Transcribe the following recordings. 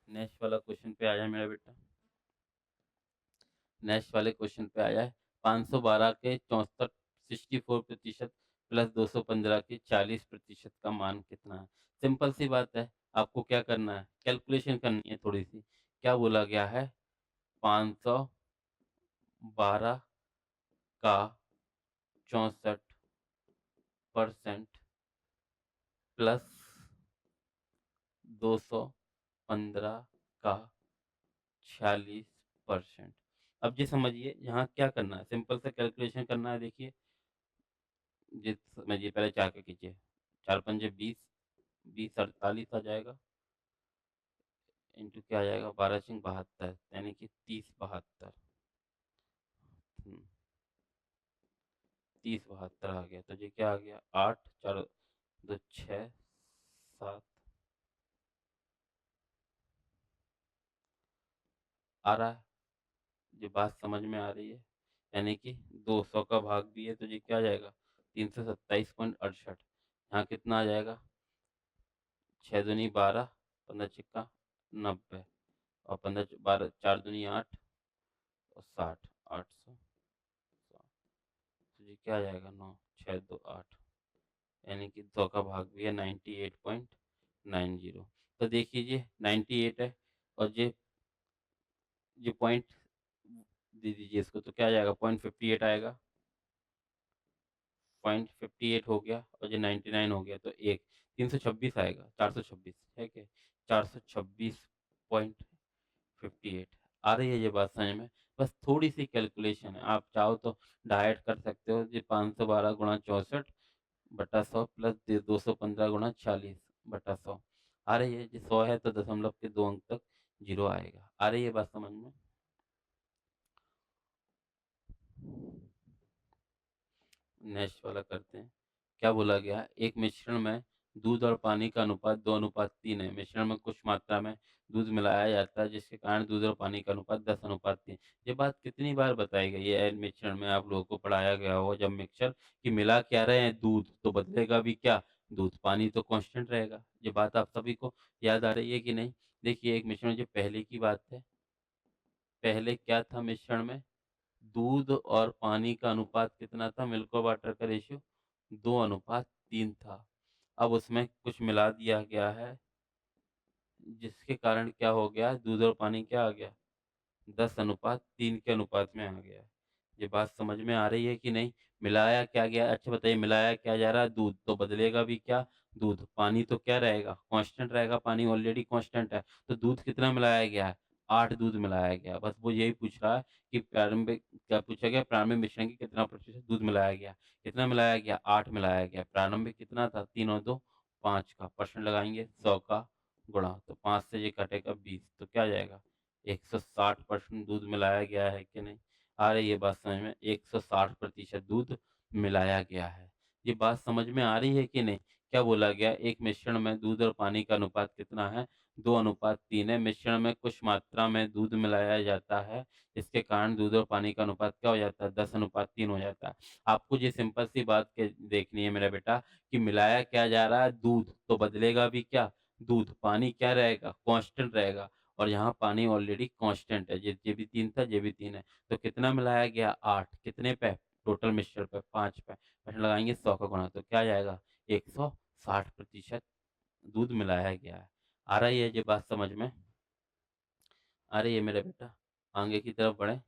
Next वाला question पे आ जाए मेरा बेटा। नेक्स्ट वाले क्वेश्चन पे आ जाए। 512 के 64% प्लस 215 के 40% का मान कितना है? सिंपल सी बात है, आपको क्या करना है, कैलकुलेशन करनी है थोड़ी सी। क्या बोला गया है? 512 का 64% प्लस 215 का 46%। अब ये समझिए यहाँ क्या करना है, सिंपल सा कैलकुलेशन करना है। देखिए ये समझिए, पहले 4 का कीजिए। 4 पंजे 20, 20 48 आ जाएगा, इंटू क्या आ जाएगा, 12 छिंग 72, यानी कि 30 72। 30 72 आ गया। तो ये क्या आ गया, 8 4 2 6 7 आ रहा है। ये बात समझ में आ रही है? यानी कि 200 का भाग भी है तो ये क्या आ जाएगा, 327.68। यहाँ कितना आ जाएगा, 6 दूनी 12, 15 छिक्का 90, और 15 12 4 दूनी 8 और 60, 800। तो ये क्या आ जाएगा, 9 6 2 8, यानी कि 100 का भाग भी है 98.90। तो देख लीजिए 98 है, और ये पॉइंट दे दीजिए इसको, तो क्या आ जाएगा, 0.58 आएगा। 0.58 हो गया, और ये 99 हो गया, तो एक 326 आएगा, 426 है क्या, 426.58 आ रही है ये बात समझ में? बस थोड़ी सी कैलकुलेशन है, आप चाहो तो डायरेक्ट कर सकते हो। ये 512 गुणा 64/100 प्लस 215 गुणा 40/100 आ रही है। ये 100 है तो दशमलव के 2 अंक तक जीरो आएगा। आ रही है बात समझ में? नेक्स्ट वाला करते हैं। क्या बोला गया है, एक मिश्रण में दूध और पानी का अनुपात 2:3 है। मिश्रण में कुछ मात्रा में दूध मिलाया जाता है, जिसके कारण दूध और पानी का अनुपात 10:3। ये बात कितनी बार बताई गई है मिश्रण में? आप लोगों को पढ़ाया गया हो जब मिक्सचर कि मिला क्या रहे हैं, दूध, तो बदलेगा भी क्या, दूध। पानी तो कांस्टेंट रहेगा। ये बात आप सभी को याद आ रही है कि नहीं? देखिए एक मिश्रण, जो पहले की बात है, पहले क्या था मिश्रण में, दूध और पानी का अनुपात कितना था, मिल्क और वाटर का रेशियो 2:3 था। अब उसमें कुछ मिला दिया गया है, जिसके कारण क्या हो गया, दूध और पानी क्या आ गया, 10:3 के अनुपात में आ गया है। ये बात समझ में आ रही है कि नहीं? मिलाया क्या गया, अच्छा बताइए, मिलाया क्या जा रहा है, दूध, तो बदलेगा भी क्या, दूध। पानी तो क्या रहेगा, कांस्टेंट रहेगा, पानी ऑलरेडी कांस्टेंट है। तो दूध कितना मिलाया गया है, 8 दूध मिलाया गया। बस वो यही पूछ रहा है कि प्रारंभिक, क्या पूछा गया, प्रारंभिक मिश्रण की कितना प्रतिशत दूध मिलाया गया। कितना मिलाया गया, 8 मिलाया गया। प्रारंभिक कितना था, 3 और 2 5 का, परसेंट लगाएंगे 100 का गुणा, तो 5 से ये कटेगा 20, तो क्या आ जाएगा, 160% दूध मिलाया गया है कि नहीं? आ रही है बात समझ में? 160% दूध मिलाया गया है। ये बात समझ में आ रही है कि नहीं? क्या बोला गया, एक मिश्रण में दूध और पानी का अनुपात कितना है, 2:3 है। मिश्रण में कुछ मात्रा में दूध मिलाया जाता है, इसके कारण दूध और पानी का अनुपात क्या हो जाता है, 10:3 हो जाता है। आपको ये सिंपल सी बात के देखनी है मेरा बेटा, कि मिलाया क्या जा रहा है, दूध, तो बदलेगा भी क्या, दूध। पानी क्या रहेगा, कांस्टेंट रहेगा, और यहाँ पानी ऑलरेडी कांस्टेंट है। ये भी 3 था, ये भी 3 है। तो कितना मिलाया गया, 8। कितने पे, टोटल मिक्सचर पे, 5 पे। प्रश्न लगाएंगे 100 का गुणा, तो क्या जाएगा, 160% दूध मिलाया गया है। आ रही है ये बात समझ में? आ रही है मेरा बेटा? आगे की तरफ बढ़े,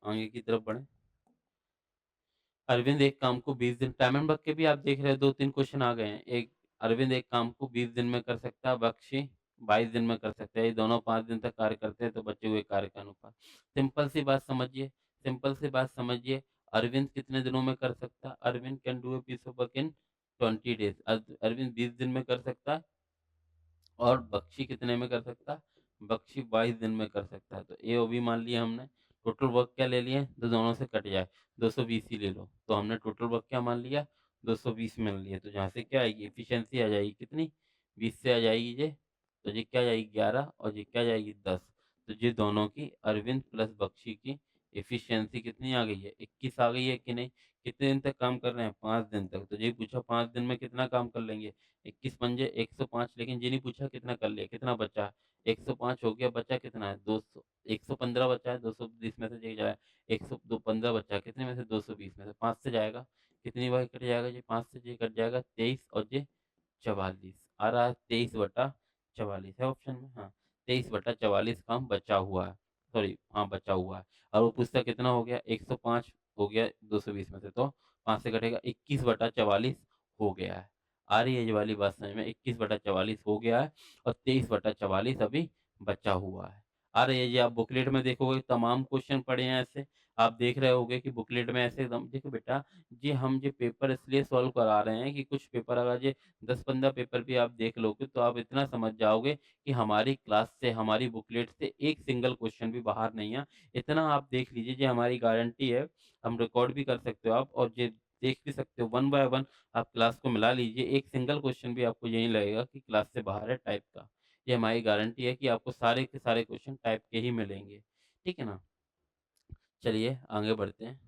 आगे की तरफ बढ़े। अरविंद एक काम को 20 दिन, टाइम एंड वर्क के भी आप देख रहे हो, 2-3 क्वेश्चन आ गए हैं। एक, अरविंद एक काम को 20 दिन में कर सकता है, बख्शी 22 दिन में कर सकता है। ये दोनों 5 दिन तक कार्य करते हैं, तो बचे हुए कार्य का अनुपात। सिंपल सी बात समझिए, सिंपल सी बात समझिए। अरविंद कितने दिनों में कर सकता है, Arvind can do a piece of work in 20 days. Arvind 20 दिन में कर सकता है। और बख्शी कितने में कर सकता है, बख्शी 22 दिन में कर सकता है। तो ए और बी मान लिया हमने। टोटल वर्क क्या ले लिए, तो दोनों से कट जाए, 220 ही ले लो। तो हमने टोटल वर्क क्या मान लिया, 220 मान लिया। तो जहाँ से क्या आएगी, एफिशिएंसी आ जाएगी कितनी, 20 से आ जाएगी ये, तो ये क्या जाएगी 11, और ये क्या जाएगी 10। तो ये दोनों की, अरविंद प्लस बख्शी की एफिशिएंसी कितनी आ गई है, 21 आ गई है कि नहीं? कितने दिन तक काम कर रहे हैं, 5 दिन तक। तो ये पूछा 5 दिन में कितना काम कर लेंगे, 21 पंजे 105, लेकिन ये नहीं पूछा कितना कर लिया, कितना बचा, 105 हो गया, बचा कितना है 200, 115 बचा है, 220 में से जाएगा 115 बचा, कितने में से 220 में से 5 से जाएगा, कितनी बार कट जाएगा जी, 5 से जी कट जाएगा 23 और ये 44 आ रहा है, 23/44 है ऑप्शन में, हाँ 23/44 काम बचा हुआ है, सॉरी हाँ बचा हुआ है। और वो पूछता कितना हो गया, 105 हो गया 220 में से, तो 5 से कटेगा 21/44 हो गया है। आ रही है ये वाली बात समझ में, 21/44 हो गया है और 23/44 अभी बचा हुआ है। आ रही है ये, आप बुकलेट में देखोगे तमाम क्वेश्चन पड़े हैं ऐसे, आप देख रहे होगे कि बुकलेट में ऐसे एकदम देखो बेटा, जी हम ये पेपर इसलिए सॉल्व करा रहे हैं कि कुछ पेपर अगर ये 10-15 पेपर भी आप देख लोगे तो आप इतना समझ जाओगे कि हमारी क्लास से, हमारी बुकलेट से एक सिंगल क्वेश्चन भी बाहर नहीं है। इतना आप देख लीजिए, ये हमारी गारंटी है, हम रिकॉर्ड भी कर सकते हो आप और ये देख भी सकते हो, वन बाय वन आप क्लास को मिला लीजिए, एक सिंगल क्वेश्चन भी आपको यही लगेगा कि क्लास से बाहर है टाइप का। ये हमारी गारंटी है कि आपको सारे के सारे क्वेश्चन टाइप के ही मिलेंगे, ठीक है ना। चलिए आगे बढ़ते हैं।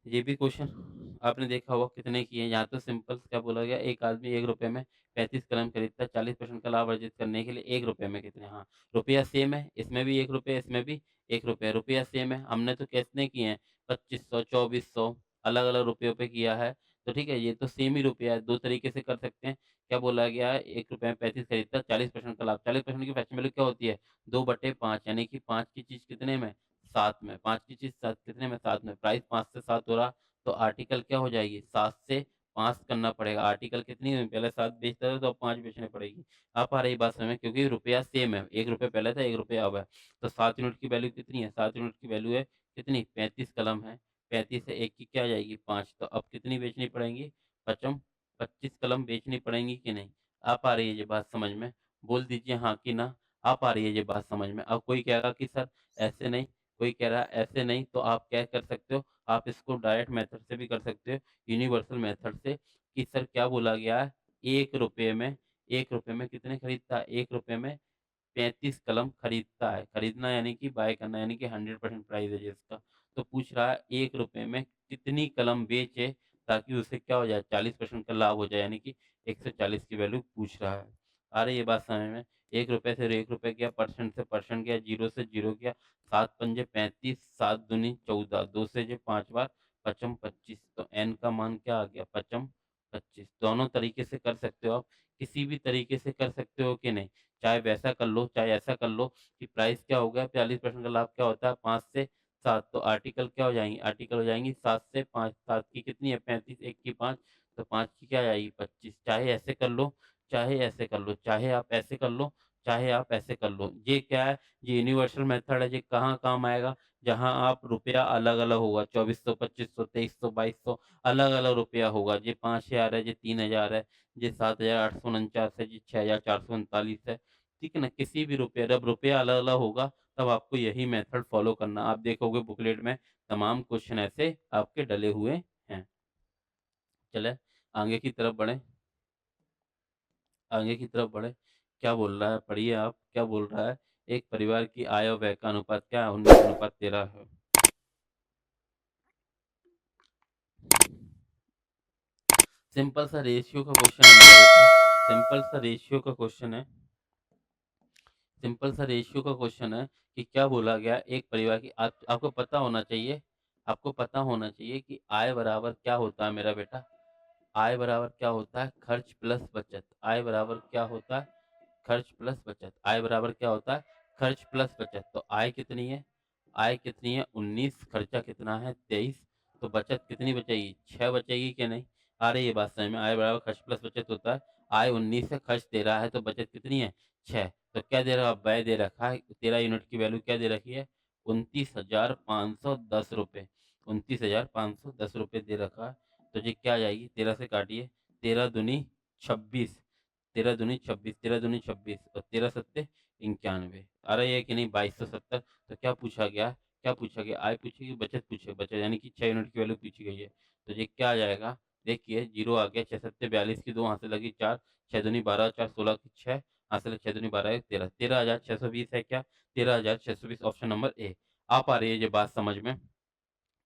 ये भी क्वेश्चन आपने देखा होगा कितने की है, यहाँ तो सिंपल क्या बोला गया, एक आदमी 1 रुपए में 35 कलम खरीदता है, 40% का लाभ अर्जित करने के लिए 1 रुपए में कितने, हाँ रुपया सेम है, इसमें भी 1 रुपया, इसमें भी 1 रुपया, रुपया सेम है, हमने तो कितने किए हैं 2500 2400 अलग अलग रुपयों पे किया है, तो ठीक है ये तो सेम ही रुपया है, दो तरीके से कर सकते हैं। क्या बोला गया है, 1 रुपये में 35 खरीदता है, 40% का लाभ, 40% की फैक्शन वैल्यू क्या होती है 2/5, यानी कि 5 की चीज कितने में 7 में, 5 की चीज 7 कितने में 7 में, प्राइस 5 से 7 हो रहा, तो आर्टिकल क्या हो जाएगी 7 से 5 करना पड़ेगा, आर्टिकल कितनी हुई, पहले 7 बेचता था तो अब 5 बेचने पड़ेगी। आप आ रही बात समझ में, क्योंकि रुपया सेम है, 1 रुपया पहले था 1 रुपया अब है, तो 7 यूनिट की वैल्यू कितनी है, 7 यूनिट की वैल्यू है कितनी 35 कलम है, 35 से 1 की क्या आ जाएगी 5, तो अब कितनी बेचनी पड़ेंगी पचम 25 कलम बेचनी पड़ेंगी कि नहीं। आप आ रही है ये बात समझ में, बोल दीजिए हाँ कि ना। आप आ रही है ये बात समझ में। अब कोई कह रहा कि सर ऐसे नहीं, कोई कह रहा ऐसे नहीं, तो आप क्या कर सकते हो, आप इसको डायरेक्ट मेथड से भी कर सकते हो, यूनिवर्सल मेथड से, कि सर क्या बोला गया है 1 रुपये में, 1 रुपये में कितने खरीदता है, 1 रुपये में 35 कलम खरीदता है, खरीदना यानी कि बाय करना, यानी कि 100% प्राइस है जिसका, तो पूछ रहा है 1 रुपये में कितनी कलम बेचे ताकि उसे क्या हो जाए 40% का लाभ हो जाए, यानी कि 140 की वैल्यू पूछ रहा है। आ रही है बात समझ में, 1 रुपये से 1 रुपये गया, परसेंट से परसेंट गया, जीरो से जीरो गया, 7×5 = 35, 7×2 = 14, 2 से जो 5 बार पचम 25, तो एन का मान क्या आ गया पचम 25। दोनों तरीके से कर सकते हो आप, किसी भी तरीके से कर सकते हो कि नहीं, चाहे वैसा कर लो चाहे ऐसा कर लो, कि प्राइस क्या हो गया 40% का लाभ क्या होता है 5 से 7, तो आर्टिकल क्या हो जाएंगी, आर्टिकल हो जाएंगी 7 से 5, 7 की कितनी है 35, 1 की 5, तो 5 की क्या आएगी 25। चाहे ऐसे कर लो चाहे ऐसे कर लो, चाहे आप ऐसे कर लो चाहे आप ऐसे कर लो, ये क्या है, ये यूनिवर्सल मेथड है, ये कहाँ काम आएगा, जहाँ आप रुपया अलग अलग होगा 2400 2500 2300 2200 अलग अलग रुपया होगा, ये 5000 है, ये 3000 है, ये 7849 है, ये 6439 है, ठीक है ना। किसी भी रुपये, जब रुपया अलग अलग होगा तब आपको यही मेथड फॉलो करना, आप देखोगे बुकलेट में तमाम क्वेश्चन ऐसे आपके डले हुए हैं। चले आगे की तरफ बढ़े, आगे की तरफ बढ़े, क्या बोल रहा है पढ़िए आप, क्या बोल रहा है, एक परिवार की आय और व्यय का अनुपात क्या है 19:13 है। सिंपल सा रेशियो का क्वेश्चन है मेरा बेटा, सिंपल सा रेशियो का क्वेश्चन है, सिंपल सा रेशियो का क्वेश्चन है कि क्या बोला गया एक परिवार की, आपको पता होना चाहिए, आपको पता होना चाहिए कि आय बराबर क्या होता है मेरा बेटा, आय बराबर क्या होता है खर्च प्लस बचत, आय बराबर क्या होता है खर्च प्लस बचत, आय बराबर क्या होता है खर्च प्लस बचत, तो आय कितनी है, आय कितनी है 19, खर्चा कितना है 23, तो बचत कितनी बचेगी 6 बचेगी कि नहीं। आ रही है बात समझ में, आय बराबर खर्च प्लस बचत होता है, आय 19 है, खर्च 13 है, तो बचत कितनी है 6, तो क्या दे रहा व्यय दे रखा है 13 यूनिट की वैल्यू क्या दे रखी है 29,510 रुपये, 29,510 रुपये दे रखा है, तो ये क्या आ जाएगी 13 से काटिए, 13×2 = 26, 13×2 = 26, 13×2 = 26 और 13×7 = 91, आ रही है कि नहीं 2270। तो क्या पूछा गया, क्या पूछा गया आय पूछी गई बचत पूछे, बचत यानी कि 6 यूनिट की वैल्यू पूछी गई है, तो ये क्या आ जाएगा, देखिए जीरो आ गया, 6×7 = 42 की 2 हाथ से लगी 4, 6×2 = 12, 4×16 की 6, हाथ से 6×2 = 12, 13, 13,620 है क्या, 13,620 ऑप्शन नंबर ए। आप आ रही है ये बात समझ में,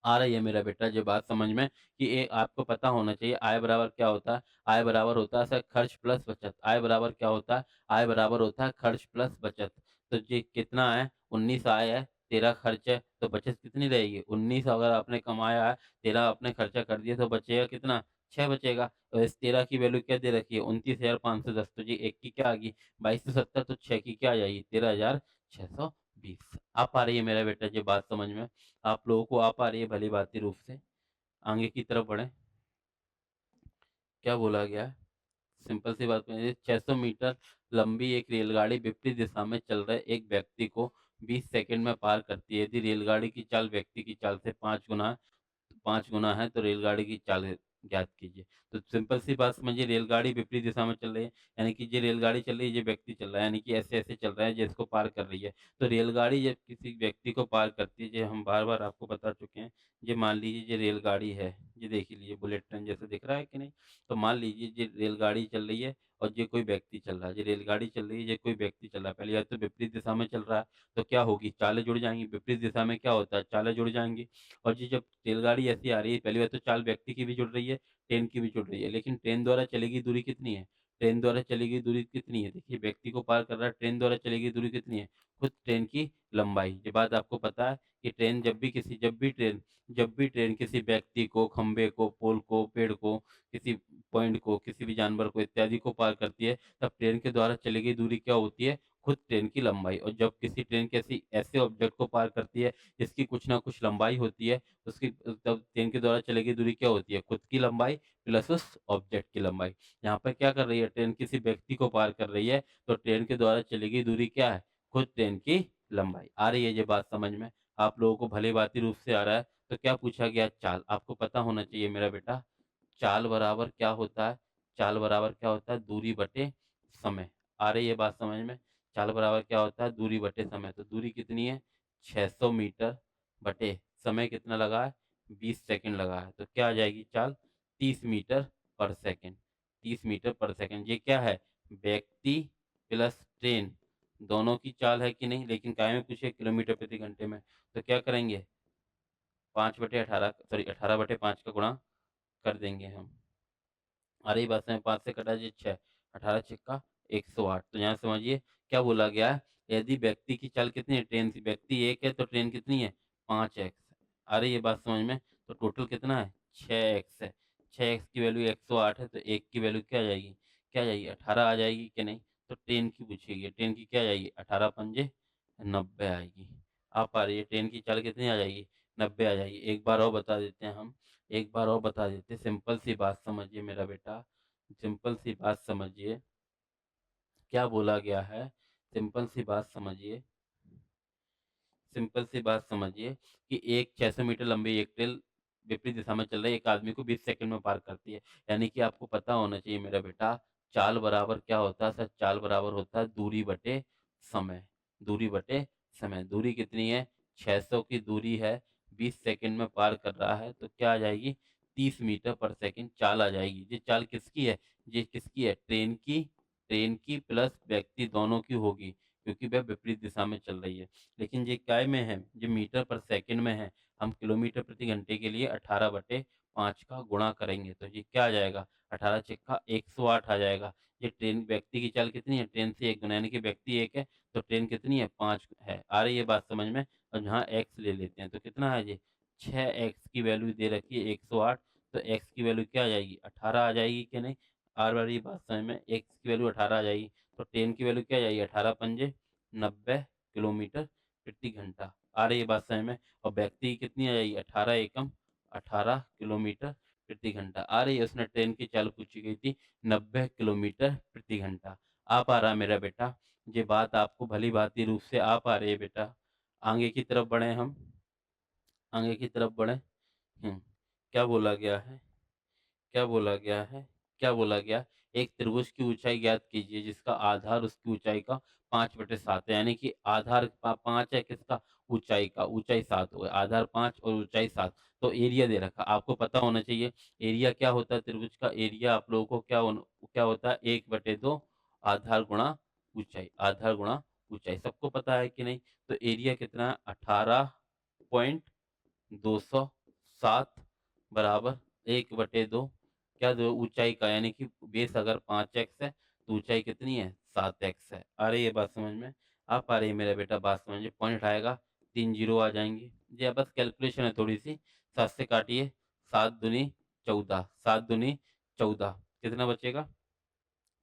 आ रही है मेरा बेटा जो बात समझ में कि आपको पता होना चाहिए आय बराबर क्या होता है? आय बराबर होता है सर खर्च प्लस बचत। आय बराबर क्या होता है? आय बराबर होता है खर्च प्लस बचत। तो ये कितना है? 19 आय है, 13 खर्च है, तो बचत कितनी रहेगी? 19 अगर आपने कमाया है, 13 आपने खर्चा कर दिया तो बचेगा कितना? 6 बचेगा। तो इस 13 की वैल्यू क्या दे रखी है? 29,510। तो जी 1 की क्या आ गई? 2270। तो 6 की क्या आ जाएगी? 13,620। आ पा रही है मेरा बेटा ये बात समझ में? आप लोगों को आ पा रही है भली-भांति रूप से? आगे की तरफ बढ़ें। क्या बोला गया है? सिंपल सी बात है 600 मीटर लंबी एक रेलगाड़ी विपरीत दिशा में चल रहे एक व्यक्ति को 20 सेकंड में पार करती है। यदि रेलगाड़ी की चाल व्यक्ति की चाल से 5 गुना है तो रेलगाड़ी की चाल ज्ञात कीजिए। तो सिंपल सी बात समझिए रेलगाड़ी विपरीत दिशा में चल रही है, यानी कि ये रेलगाड़ी चल रही है, ये व्यक्ति चल रहा है, यानी कि ऐसे-ऐसे चल रहा है, ये इसको पार कर रही है। तो रेलगाड़ी जब किसी व्यक्ति को पार करती है, ये हम बार-बार आपको बता चुके हैं। ये मान लीजिए ये रेलगाड़ी है, ये देख लीजिए बुलेट ट्रेन जैसा दिख रहा है कि नहीं? तो मान लीजिए ये रेलगाड़ी चल रही है और ये कोई व्यक्ति चल रहा है। ये रेलगाड़ी चल रही है, ये कोई व्यक्ति चल रहा है। पहली बात तो विपरीत दिशा में चल रहा है, तो क्या होगी? चालें जुड़ जाएँगी। विपरीत दिशा में क्या होता है? चालें जुड़ जाएँगी। और ये जब रेलगाड़ी ऐसी आ रही है, पहली बात तो चाल व्यक्ति की भी जुड़ रही है, ट्रेन की भी जुड़ रही है। लेकिन ट्रेन द्वारा चली दूरी कितनी है? ट्रेन द्वारा चली गई दूरी कितनी है? देखिए व्यक्ति को पार कर रहा है, ट्रेन द्वारा चली गई दूरी कितनी है? खुद ट्रेन की लंबाई। ये बात आपको पता है कि ट्रेन जब भी ट्रेन किसी व्यक्ति को, खंभे को, पोल को, पेड़ को, किसी पॉइंट को, किसी भी जानवर को इत्यादि को पार करती है, तब ट्रेन के द्वारा चली गई दूरी क्या होती है? खुद ट्रेन की लंबाई। और जब किसी ट्रेन किसी ऐसे ऑब्जेक्ट को पार करती है, जिसकी कुछ ना कुछ लंबाई होती है, उसकी तब ट्रेन के द्वारा चली गई दूरी क्या होती है? खुद की लंबाई प्लस उस ऑब्जेक्ट की लंबाई। यहाँ पर क्या कर रही है? ट्रेन किसी व्यक्ति को पार कर रही है, तो ट्रेन के द्वारा चली गई दूरी क्या है? खुद ट्रेन की लंबाई। आ रही है ये बात समझ में? आप लोगों को भली-भांति रूप से आ रहा है। तो क्या पूछा गया? चाल। आपको पता होना चाहिए मेरा बेटा, चाल बराबर क्या होता है? चाल बराबर क्या होता है? दूरी बटे समय। आ रही है बात समझ में? चाल बराबर क्या होता है? दूरी बटे समय। तो दूरी कितनी है? 600 मीटर बटे समय कितना लगा है? 20 सेकंड लगा है। तो क्या आ जाएगी चाल? 30 मीटर पर सेकंड। 30 मीटर पर सेकंड। ये क्या है? व्यक्ति प्लस ट्रेन दोनों की चाल है कि नहीं? लेकिन काहे में पूछे किलोमीटर प्रति घंटे में। तो क्या करेंगे? 18/5 का गुणा कर देंगे हम। आ रही बात समझ 5 से कटा जी 6, 18 छक्का 108। तो यहाँ समझिए क्या बोला गया है, यदि व्यक्ति की चाल कितनी है, ट्रेन की व्यक्ति 1 है तो ट्रेन कितनी है 5x। आ रही है बात समझ में? तो टोटल कितना है 6x है। 6x की वैल्यू 108 है तो 1 की वैल्यू क्या आ जाएगी? क्या आ जाएगी? 18 आ जाएगी कि नहीं? तो ट्रेन की पूछेगी, ट्रेन की क्या आ जाएगी? 18 पंजे 90 आएगी। आ पा रही है? ट्रेन की चाल कितनी आ जाएगी? 90 आ जाएगी। एक बार और बता देते हैं हम, एक बार और बता देते, सिंपल सी बात समझिए मेरा बेटा, सिंपल सी बात समझिए, क्या बोला गया है, सिंपल सी बात समझिए, सिंपल सी बात समझिए कि एक 600 मीटर लंबी एक ट्रेन विपरीत दिशा में चल रही एक आदमी को 20 सेकंड में पार करती है। यानी कि आपको पता होना चाहिए मेरा बेटा, चाल बराबर क्या होता है सर? चाल बराबर होता है दूरी बटे समय। दूरी बटे समय। दूरी कितनी है? 600 की दूरी है, 20 सेकंड में पार कर रहा है तो क्या आ जाएगी? 30 मीटर पर सेकंड चाल आ जाएगी। ये चाल किसकी है? ये किसकी है? ट्रेन की प्लस व्यक्ति दोनों की होगी, क्योंकि वह विपरीत दिशा में चल रही है। लेकिन ये काय में है? ये मीटर पर सेकंड में है। हम किलोमीटर प्रति घंटे के लिए 18/5 का गुणा करेंगे तो ये क्या आ जाएगा? 18 छक्का 108 आ जाएगा। ये ट्रेन व्यक्ति की चाल कितनी है? ट्रेन से 1 गुना, यानी कि व्यक्ति 1 है तो ट्रेन कितनी है? 5 है। आ रही है बात समझ में? और यहाँ x ले लेते हैं तो कितना है ये? 6x की वैल्यू दे रखी है 108, तो x की वैल्यू क्या आ जाएगी? 18 आ जाएगी कि नहीं? आ रही बात समझ में? x की वैल्यू 18 आ जाएगी तो ट्रेन की वैल्यू क्या आ जाएगी? 18 पंजे 90 किलोमीटर प्रति घंटा। आ रही है बात समझ में? और व्यक्ति की कितनी आ जाएगी? 18 एकम 18 किलोमीटर प्रति घंटा। आ रही है? उसने ट्रेन की चाल पूछी गई थी 90 किलोमीटर प्रति घंटा। आ पा रहा है मेरा बेटा? ये बात आपको भली-भांति रूप से आ पा रही है बेटा? आगे की तरफ बढ़ें हम, आगे की तरफ बढ़ें। हुँ, क्या बोला गया है? क्या बोला गया है? क्या बोला गया? एक त्रिभुज की ऊँचाई ज्ञात कीजिए जिसका आधार उसकी ऊँचाई का 5/7 है। यानी कि आधार 5 है किसका? ऊँचाई का। ऊँचाई 7 हो गया। आधार 5 और ऊँचाई 7। तो एरिया दे रखा। आपको पता होना चाहिए एरिया क्या होता है त्रिभुज का? एरिया आप लोगों को क्या होता है? 1/2 आधार गुणा ऊँचाई। आधार गुणा ऊँचाई। सबको पता है कि नहीं? तो एरिया कितना है? 18.200 7 बराबर 1/2 क्या दो ऊँचाई का यानी कि बेस अगर 5x है तो ऊँचाई कितनी है 7x है। आ रही है बात समझ में? आ पा रही है मेरा बेटा बात समझ में? पॉइंट आएगा 3 जीरो आ जाएँगे। जी बस कैलकुलेशन है थोड़ी-सी 7 से काटिए 7 दूनी 14 7 दूनी 14 कितना बचेगा?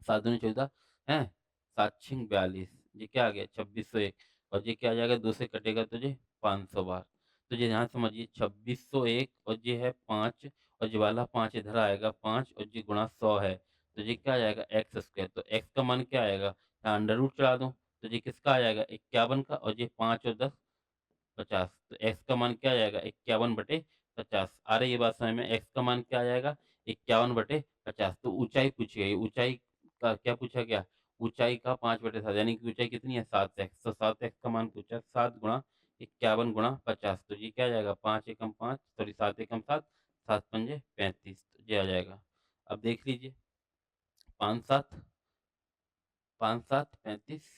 7 दूनी 14 हैं? 7 छिंग 42 ये क्या आ गया 2601 और ये क्या आ जाएगा 2 से कटेगा तो ये 500 बार। तो ये यहाँ समझिए 2601 और ये है 5 और ये वाला 5 इधर आएगा 5 और ये गुणा 100 है। तो ये क्या आ जाएगा एक्स स्क्वायर तो एक्स का मान क्या आएगा? यहाँ अंडर रूट चढ़ा दूँ तो ये किसका आ जाएगा 51 का और ये 5 और 10 50 तो x का मान क्या आ जाएगा 51/50 आ रही है बात समझ में? x का मान क्या आ जाएगा 51/50 तो ऊँचाई पूछी गई, ऊँचाई का क्या पूछा गया? ऊँचाई का 5/7 यानी कि ऊँचाई कितनी है 7x तो 7x का मान पूछा 7 गुणा 51 गुणा 50 तो ये क्या आ जाएगा 5 एकम 5 सॉरी 7 एकम 7 7 पंजे 35 तो ये आ जाएगा। अब देख लीजिए 5 7 5 7 35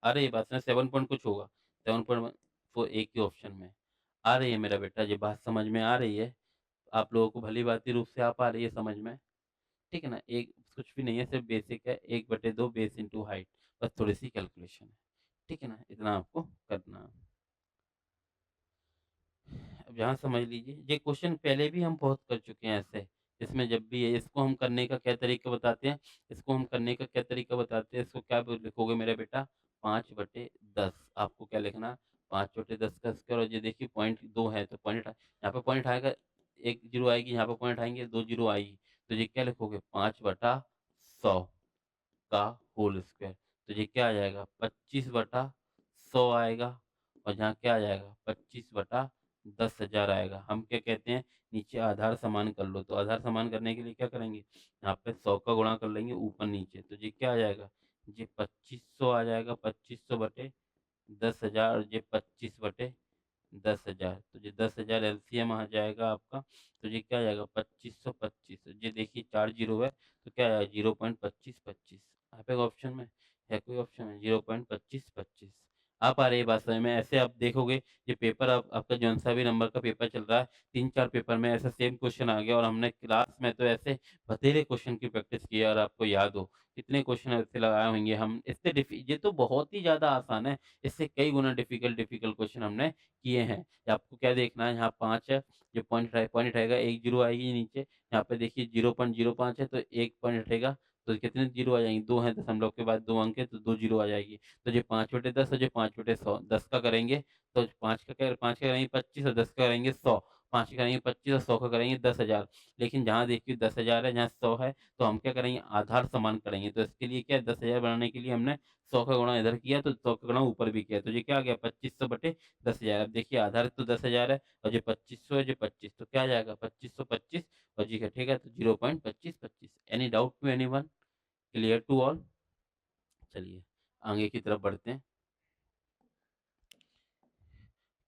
आ रही है बात समझ 7 पॉइंट कुछ होगा 7.1 तो एक ही ऑप्शन में आ रही है मेरा बेटा ये बात समझ में आ रही है आप लोगों को भली भांति रूप से आ पा रही है समझ में ठीक है ना एक कुछ भी नहीं है सिर्फ बेसिक है 1/2 बेस इंटू हाइट बस थोड़ी सी कैलकुलेशन है ठीक है ना इतना आपको करना है। अब यहाँ समझ लीजिए ये क्वेश्चन पहले भी हम बहुत कर चुके हैं ऐसे इसमें जब भी है इसको हम करने का क्या तरीका बताते हैं इसको हम करने का क्या तरीका बताते हैं इसको क्या लिखोगे मेरा बेटा 5/10 आपको क्या लिखना है 5/10 का स्क्वायर और ये देखिए पॉइंट 2 है तो पॉइंट यहाँ पे पॉइंट आएगा एक जीरो आएगी यहाँ पे पॉइंट आएंगे 2 जीरो आएगी तो ये क्या लिखोगे 5/100 का होल स्क्वायर तो ये क्या आ जाएगा 25/100 आएगा और यहाँ क्या आ जाएगा 25/10,000 आएगा हम क्या कहते हैं नीचे आधार समान कर लो तो आधार समान करने के लिए क्या करेंगे यहाँ पे 100 का गुणा कर लेंगे ऊपर नीचे तो ये क्या आ जाएगा ये 2500 आ जाएगा 2500/10,000 और ये 25/10,000 तो ये 10,000 एलसीएम आ जाएगा आपका तो ये क्या आ जाएगा 2525 ये देखिए 4 जीरो है तो क्या आएगा 0.2525 आप एक ऑप्शन में है कोई ऑप्शन है 0.2525 आप आ रही है बात समझ में ऐसे आप देखोगे ये पेपर आपका जौन सा भी नंबर का पेपर चल रहा है 3-4 पेपर में ऐसा सेम क्वेश्चन आ गया और हमने क्लास में तो ऐसे बतेरे क्वेश्चन की प्रैक्टिस की है और आपको याद हो कितने क्वेश्चन ऐसे लगाए होंगे हम इससे ये तो बहुत ही ज़्यादा आसान है इससे कई गुना डिफिकल्ट डिफिकल्ट क्वेश्चन हमने किए हैं। आपको क्या देखना है यहाँ 5 है, जो पॉइंट रहेगा 1 जीरो आएगी नीचे, यहाँ पे देखिए 0.05 है तो 1 पॉइंट हटेगा, तो कितने जीरो आ जाएँगे? 2 हैं दशमलव के बाद 2 अंक है तो 2 जीरो आ जाएगी। तो ये 5/10 और ये 5/100 10 का करेंगे तो 5 का करेंगे 25 और 10 का करेंगे 100 5 का करेंगे 25 और 100 का करेंगे 10,000 लेकिन जहाँ देखिए 10,000 है, जहाँ 100 है तो हम क्या करेंगे आधार समान करेंगे। तो इसके लिए क्या है 10,000 बनाने के लिए हमने 100 का गुणा इधर किया तो 100 का गुणा ऊपर भी किया। तो ये क्या आ गया 2500 बटे 10,000 अब देखिए आधार तो 10,000 है और ये 2500 है, ये 25 तो क्या आ जाएगा 2525 और जी घटेगा तो 0.2525 any doubt to anyone? Clear to all? चलिए आगे की तरफ बढ़ते हैं।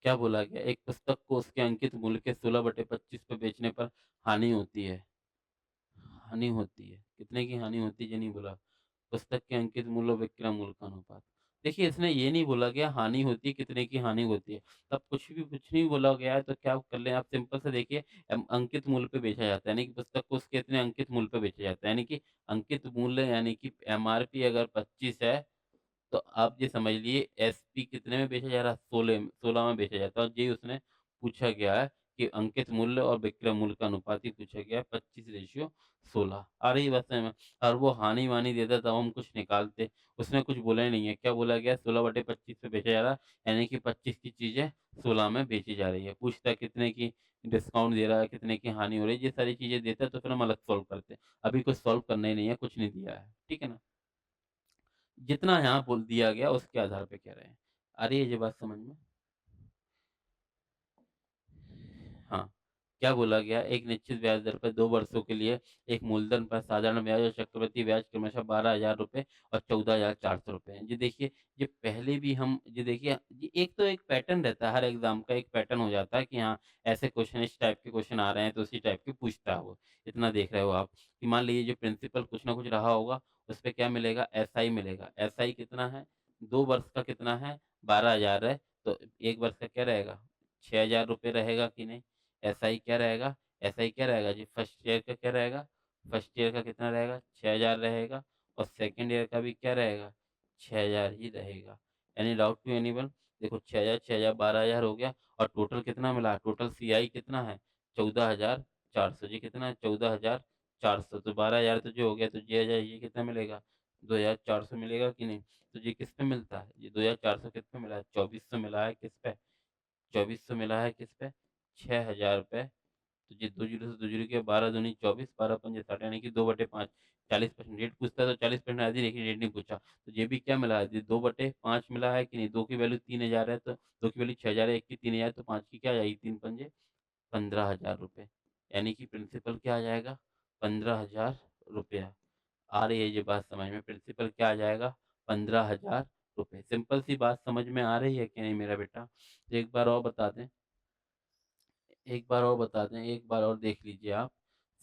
क्या बोला गया? एक पुस्तक को उसके अंकित मूल्य के 16/25 पे बेचने पर हानि होती है। हानि होती है। कितने की हानि होती है ये नहीं बोला। पुस्तक के अंकित मूल्य और विक्रय मूल्य का अनुपात। देखिए इसमें ये नहीं बोला गया हानि होती है, कितने की हानि होती है। तब कुछ नहीं बोला गया है तो क्या कर लें आप सिंपल से देखिए अंकित मूल्य पे बेचा जाता है, यानी कि पुस्तक को उसके इतने अंकित मूल्य पे बेचा जाता है। यानी कि अंकित मूल्य यानी कि एमआरपी अगर 25 है तो आप ये समझ लीजिए एसपी कितने में बेचा जा रहा है 16 में बेचा जाता है और ये उसने पूछा गया है कि अंकित मूल्य और विक्रय मूल्य का अनुपात ही पूछा गया है 25:16 आ रही बात समझ में और वो हानि वानी देता तब हम कुछ निकालते उसने कुछ बोला ही नहीं है क्या बोला गया 16/25 पे बेचा जा रहा है यानी कि 25 की चीजें 16 में बेची जा रही है पूछता है कितने की डिस्काउंट दे रहा है कितने की हानि हो रही है ये सारी चीजें देता है तो फिर हम अलग सॉल्व करते हैं अभी कुछ सॉल्व करना ही नहीं है कुछ नहीं दिया है ठीक है ना जितना यहाँ बोल दिया गया उसके आधार पे कह रहे हैं। आ रही है ये बात समझ में? हाँ, क्या बोला गया एक निश्चित ब्याज दर पर 2 वर्षों के लिए एक मूलधन पर साधारण ब्याज और चक्रवृद्धि ब्याज क्रमशः 12,000 रुपए और 14,400 रुपए हैं। ये देखिए, ये पहले भी हम ये देखिए ये एक तो एक पैटर्न रहता है हर एग्ज़ाम का एक पैटर्न हो जाता है कि हाँ, ऐसे क्वेश्चन इस टाइप के क्वेश्चन आ रहे हैं तो उसी टाइप के पूछता है वो। इतना देख रहे हो आप कि मान लीजिए जो प्रिंसिपल कुछ ना कुछ रहा होगा, उसपे क्या मिलेगा एसआई मिलेगा। एसआई कितना है? 2 वर्ष का कितना है? 12,000 है, तो 1 वर्ष का क्या रहेगा? ₹6,000 रहेगा कि नहीं? एसआई क्या रहेगा, एसआई क्या रहेगा जी, फर्स्ट ईयर का क्या रहेगा, फर्स्ट ईयर का कितना रहेगा 6000 रहेगा, और सेकंड ईयर का भी क्या रहेगा 6000 ही रहेगा। Any doubt to anyone? देखो 6000 6000 12000 हो गया, और टोटल कितना मिला, टोटल सीआई कितना है 14400 जी, कितना है 14400, तो 12000 तो जो हो गया, तो ये कितना मिलेगा 2400 मिलेगा कि नहीं। तो ये किस पे मिलता है, ये 2400 किस पे मिला है, 2400 मिला है किस पे, 2400 मिला है किस पे 6000 पे। तो ये 2 जीरो से 2 जीरो के 12 दूनी 24, 12 पंजे 60, यानी कि 2/5 40% रेट पूछता है तो 40% आधी, लेकिन रेट नहीं पूछा। तो ये भी क्या मिला है, ये 2/5 मिला है कि नहीं, 2 की वैल्यू 3000 है, तो 2 की वैल्यू 6000 है, 1 की 3000, तो 5 की क्या आ जाएगी 3 पंजे 15,000 रुपये, यानी कि प्रिंसिपल क्या आ जाएगा 15,000 रुपया। आ रही है ये बात समझ में, प्रिंसिपल क्या आ जाएगा 15,000 रुपये। सिंपल सी बात समझ में आ रही है कि नहीं मेरा बेटा। तो एक बार और बता दें, एक बार और बता दें, एक बार और देख लीजिए आप।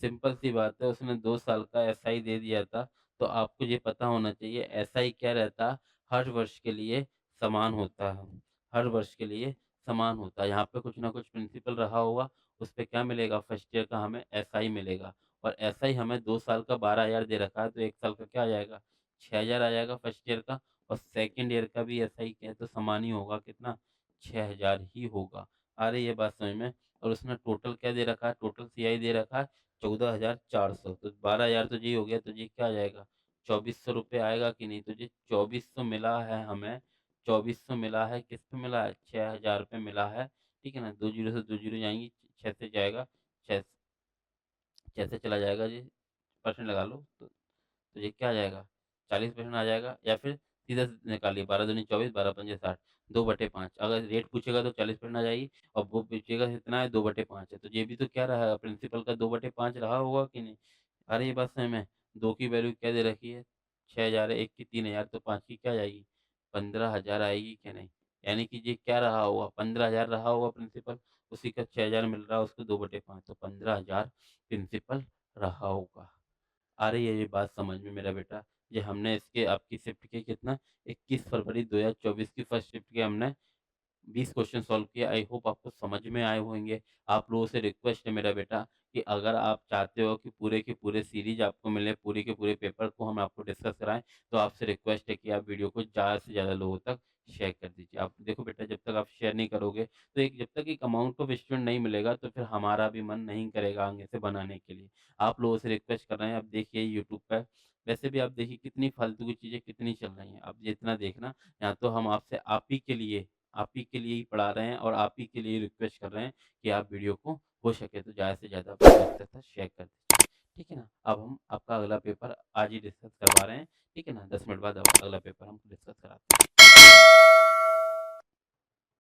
सिंपल सी बात है, उसने 2 साल का एसआई दे दिया था, तो आपको ये पता होना चाहिए एसआई क्या रहता, हर वर्ष के लिए समान होता है, हर वर्ष के लिए समान होता है। यहाँ पे कुछ ना कुछ प्रिंसिपल रहा होगा, उस पे क्या मिलेगा, फर्स्ट ईयर का हमें एसआई मिलेगा, और एसआई हमें 2 साल का 12,000 दे रखा है, तो 1 साल का क्या आ जाएगा 6000 आ जाएगा फर्स्ट ईयर का, और सेकंड ईयर का भी एसआई है तो समान ही होगा, कितना 6000 ही होगा। आ रही है बात समझ में। और उसने टोटल क्या दे रखा है, टोटल सीआई दे रखा है 14,400, तो 12,000 तो जी हो गया, तो जी क्या आ जाएगा 2400 रुपये आएगा कि नहीं। तो जी 2400 मिला है हमें, 2400 मिला है, किस पे मिला है 6000 पे मिला है, ठीक है ना। 2 जीरो से 2 जीरो जाएंगी, 6 से जाएगा, 6 6 से चला जाएगा जी, परसेंट लगा लो, तो ये क्या आ जाएगा 40% आ जाएगा, या फिर सीधा निकालिए 12 दूनी 24, 12 पंजे 60, 2/5। अगर रेट पूछेगा तो 40% आ जाएगी, और वो पूछेगा कितना है 2/5 है, तो ये भी तो क्या रहा प्रिंसिपल का 2/5 रहा होगा कि नहीं। अरे ये बात समझ में, 2 की वैल्यू क्या दे रखी है 6000 है, 1 की 3000, तो 5 की क्या जाएगी 15,000 आएगी कि नहीं। यानी कि ये क्या रहा होगा 15,000 रहा होगा प्रिंसिपल, उसी का 6000 मिल रहा है उसको 2/5, तो 15,000 प्रिंसिपल रहा होगा। आ रही है ये बात समझ में मेरा बेटा। ये हमने इसके आपकी शिफ्ट के कितना 21 फरवरी 2024 की फर्स्ट शिफ्ट के हमने 20 क्वेश्चन सॉल्व किए। आई होप आपको समझ में आए होंगे। आप लोगों से रिक्वेस्ट है मेरा बेटा कि अगर आप चाहते हो कि पूरे के पूरे सीरीज आपको मिले, पूरे के पूरे पेपर को हम आपको डिस्कस कराएं, तो आपसे रिक्वेस्ट है कि आप वीडियो को ज़्यादा से ज़्यादा लोगों तक शेयर कर दीजिए। आप देखो बेटा, जब तक आप शेयर नहीं करोगे, तो एक जब तक एक अमाउंट ऑफ स्टूडेंट नहीं मिलेगा, तो फिर हमारा भी मन नहीं करेगा आगे से बनाने के लिए। आप लोगों से रिक्वेस्ट कर रहे हैं, आप देखिए यूट्यूब पर, वैसे भी आप देखिए कितनी फालतू की चीज़ें कितनी चल रही हैं, आप जितना देखना। यहाँ तो हम आपसे आप ही के लिए ही पढ़ा रहे हैं, और आप ही के लिए रिक्वेस्ट कर रहे हैं कि आप वीडियो को हो सके तो ज़्यादा से ज़्यादा अपने दोस्तों के साथ शेयर कर दीजिए। ठीक है ना। अब हम आपका अगला पेपर आज ही डिस्कस करवा रहे हैं, ठीक है ना। 10 मिनट बाद अब अगला पेपर हम डिस्कस कराते हैं।